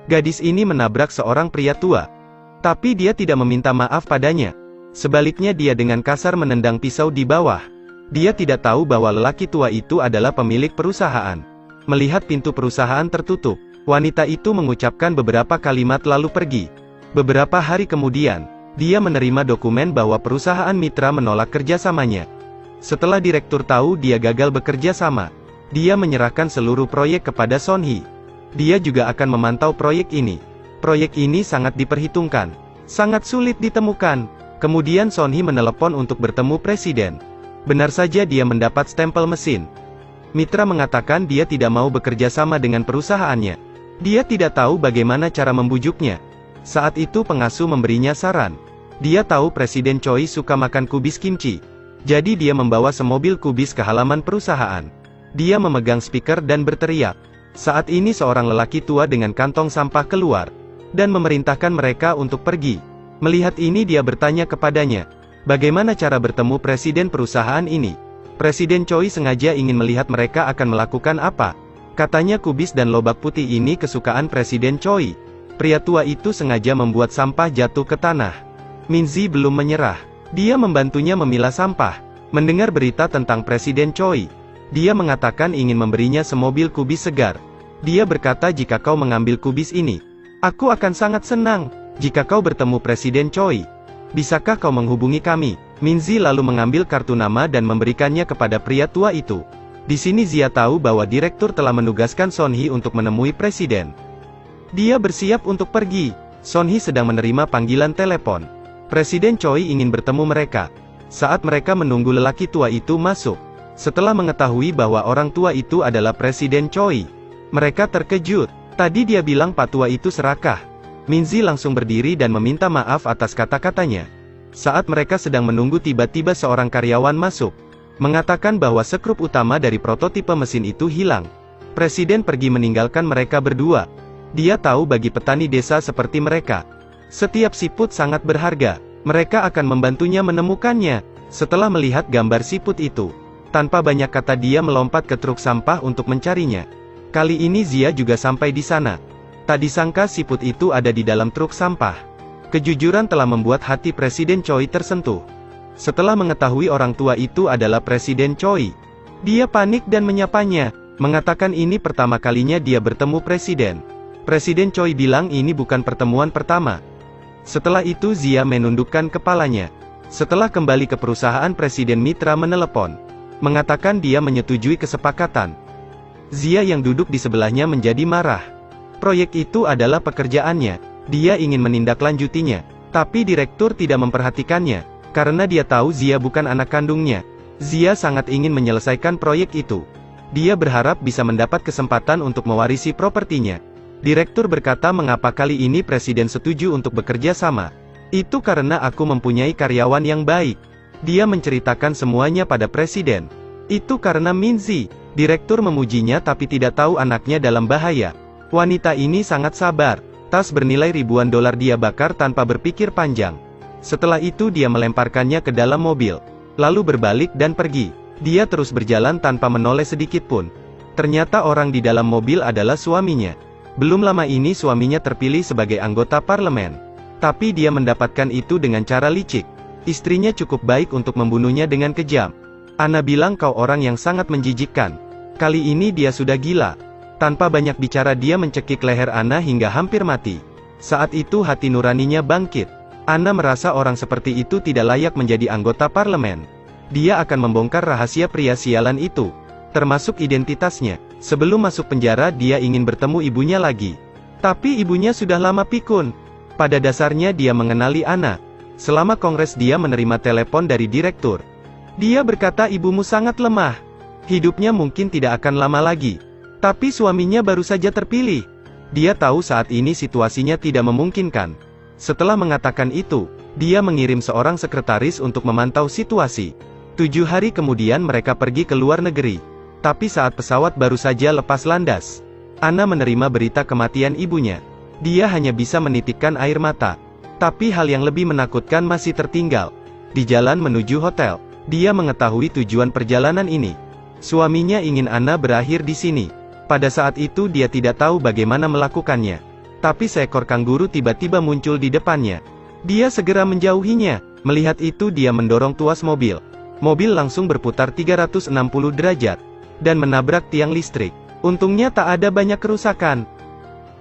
Gadis ini menabrak seorang pria tua. Tapi dia tidak meminta maaf padanya. Sebaliknya dia dengan kasar menendang pisau di bawah. Dia tidak tahu bahwa lelaki tua itu adalah pemilik perusahaan. Melihat pintu perusahaan tertutup, wanita itu mengucapkan beberapa kalimat lalu pergi. Beberapa hari kemudian, dia menerima dokumen bahwa perusahaan mitra menolak kerjasamanya. Setelah direktur tahu dia gagal bekerja sama, dia menyerahkan seluruh proyek kepada Son Hee. Dia juga akan memantau proyek ini. Proyek ini sangat diperhitungkan, sangat sulit ditemukan. Kemudian Son Hee menelepon untuk bertemu presiden. Benar saja dia mendapat stempel mesin. Mitra mengatakan dia tidak mau bekerja sama dengan perusahaannya. Dia tidak tahu bagaimana cara membujuknya. Saat itu pengasuh memberinya saran. Dia tahu Presiden Choi suka makan kubis kimchi. Jadi dia membawa semobil kubis ke halaman perusahaan. Dia memegang speaker dan berteriak. Saat ini seorang lelaki tua dengan kantong sampah keluar, dan memerintahkan mereka untuk pergi. Melihat ini dia bertanya kepadanya, bagaimana cara bertemu presiden perusahaan ini? Presiden Choi sengaja ingin melihat mereka akan melakukan apa. Katanya kubis dan lobak putih ini kesukaan Presiden Choi. Pria tua itu sengaja membuat sampah jatuh ke tanah. Minzi belum menyerah. Dia membantunya memilah sampah. Mendengar berita tentang Presiden Choi, dia mengatakan ingin memberinya semobil kubis segar. Dia berkata, jika kau mengambil kubis ini, aku akan sangat senang. Jika kau bertemu Presiden Choi, bisakah kau menghubungi kami? Minzi lalu mengambil kartu nama dan memberikannya kepada pria tua itu. Di sini Zia tahu bahwa direktur telah menugaskan Son Hee untuk menemui presiden. Dia bersiap untuk pergi. Son Hee sedang menerima panggilan telepon. Presiden Choi ingin bertemu mereka. Saat mereka menunggu lelaki tua itu masuk, setelah mengetahui bahwa orang tua itu adalah Presiden Choi, mereka terkejut. Tadi dia bilang Pak tua itu serakah. Minzi langsung berdiri dan meminta maaf atas kata-katanya. Saat mereka sedang menunggu tiba-tiba seorang karyawan masuk, mengatakan bahwa skrup utama dari prototipe mesin itu hilang. Presiden pergi meninggalkan mereka berdua. Dia tahu bagi petani desa seperti mereka, setiap siput sangat berharga. Mereka akan membantunya menemukannya. Setelah melihat gambar siput itu, tanpa banyak kata dia melompat ke truk sampah untuk mencarinya. Kali ini Zia juga sampai di sana. Tak disangka siput itu ada di dalam truk sampah. Kejujuran telah membuat hati Presiden Choi tersentuh. Setelah mengetahui orang tua itu adalah Presiden Choi, dia panik dan menyapanya, mengatakan ini pertama kalinya dia bertemu presiden. Presiden Choi bilang ini bukan pertemuan pertama. Setelah itu Zia menundukkan kepalanya. Setelah kembali ke perusahaan, Presiden Mitra menelepon, mengatakan dia menyetujui kesepakatan. Zia yang duduk di sebelahnya menjadi marah. Proyek itu adalah pekerjaannya. Dia ingin menindaklanjutinya. Tapi direktur tidak memperhatikannya. Karena dia tahu Zia bukan anak kandungnya. Zia sangat ingin menyelesaikan proyek itu. Dia berharap bisa mendapat kesempatan untuk mewarisi propertinya. Direktur berkata, mengapa kali ini presiden setuju untuk bekerja sama? Itu karena aku mempunyai karyawan yang baik. Dia menceritakan semuanya pada presiden. Itu karena Minzi. Direktur memujinya tapi tidak tahu anaknya dalam bahaya. Wanita ini sangat sabar. Tas bernilai ribuan dolar dia bakar tanpa berpikir panjang. Setelah itu dia melemparkannya ke dalam mobil, lalu berbalik dan pergi. Dia terus berjalan tanpa menoleh sedikit pun. Ternyata orang di dalam mobil adalah suaminya. Belum lama ini suaminya terpilih sebagai anggota parlemen. Tapi dia mendapatkan itu dengan cara licik. Istrinya cukup baik untuk membunuhnya dengan kejam. Ana bilang kau orang yang sangat menjijikkan. Kali ini dia sudah gila. Tanpa banyak bicara dia mencekik leher Ana hingga hampir mati. Saat itu hati nuraninya bangkit. Ana merasa orang seperti itu tidak layak menjadi anggota parlemen. Dia akan membongkar rahasia pria sialan itu, termasuk identitasnya. Sebelum masuk penjara dia ingin bertemu ibunya lagi. Tapi ibunya sudah lama pikun. Pada dasarnya dia mengenali Ana. Selama kongres dia menerima telepon dari direktur. Dia berkata ibumu sangat lemah. Hidupnya mungkin tidak akan lama lagi. Tapi suaminya baru saja terpilih. Dia tahu saat ini situasinya tidak memungkinkan. Setelah mengatakan itu, dia mengirim seorang sekretaris untuk memantau situasi. 7 hari kemudian mereka pergi ke luar negeri. Tapi saat pesawat baru saja lepas landas, Ana menerima berita kematian ibunya. Dia hanya bisa menitikkan air mata. Tapi hal yang lebih menakutkan masih tertinggal. Di jalan menuju hotel, dia mengetahui tujuan perjalanan ini. Suaminya ingin Ana berakhir di sini. Pada saat itu dia tidak tahu bagaimana melakukannya. Tapi seekor kanguru tiba-tiba muncul di depannya. Dia segera menjauhinya. Melihat itu dia mendorong tuas mobil. Mobil langsung berputar 360 derajat. Dan menabrak tiang listrik. Untungnya tak ada banyak kerusakan.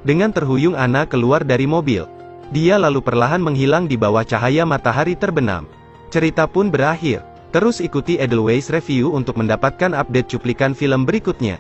Dengan terhuyung Anna keluar dari mobil. Dia lalu perlahan menghilang di bawah cahaya matahari terbenam. Cerita pun berakhir. Terus ikuti Edelweiss Review untuk mendapatkan update cuplikan film berikutnya.